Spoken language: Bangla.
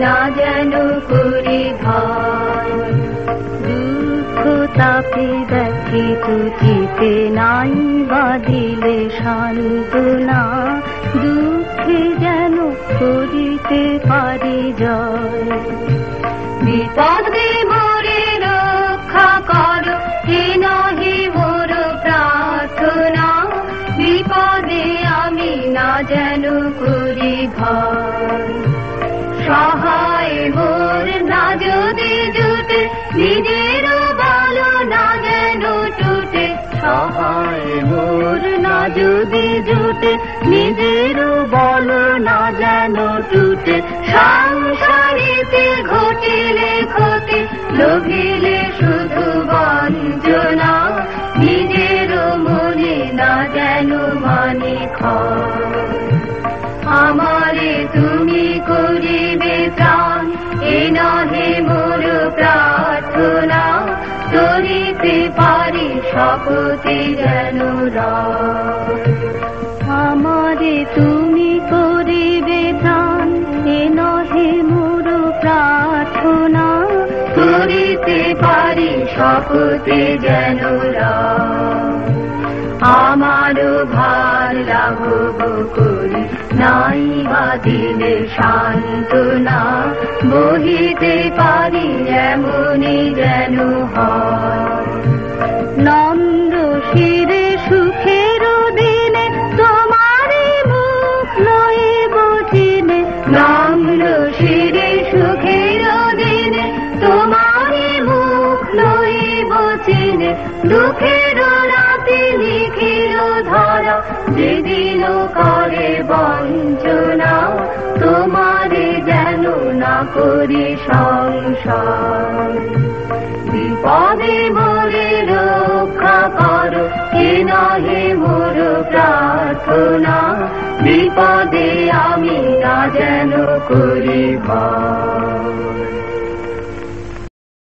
না যেন করি ভয়। দুঃখ তাপে ব্যথিত চিতে নাই বাঁধিলে সান্ত্বনা, দুঃখে যেন করিতে পারি জয়। বিপদে মোরে রক্ষা করো, হে নহে মোর প্রার্থনা, বিপদে আমি না যেন করি ভয়। সহায় মোর না যদি জুটে, নিজের বল না যেন টুটে। সহায় মোর না যদি জুটে, নিজের বল না যেন টুটে। সংসারেতে ঘটিলে ক্ষতি, লোভিলে শুধু বঞ্চনা, নিজের মনে না যেন মানে ক্ষয়। আমারে তুমি করিবে ত্রাণ, এ নহে মোর প্রার্থনা, করিতে পারি শপথে যেন রয়। আমারে তুমি করিবে ত্রাণ, এ নহে মোর প্রার্থনা, করিতে পারি শপথে যেন রয়। আমারও ভার লাঘব করি নাই বাঁধিলে সান্ত্বনা, বহিতে পারি এমনই যেন হয়। নন্দ শিরে সুখের দিনে তোমারে মুখ লইব চিনে, নম্র শিরে সুখের দিনে তোমারে মুখ লইব চিনে। দুঃখের রাতে লিখিল ধরা, যেদিন করে বঞ্চনা, তোমারে যেন না করি সংশয়। বিপদে মোরে রক্ষা করো, হে নহে মোর প্রার্থনা, বিপদে আমি না যেন করি ভয়।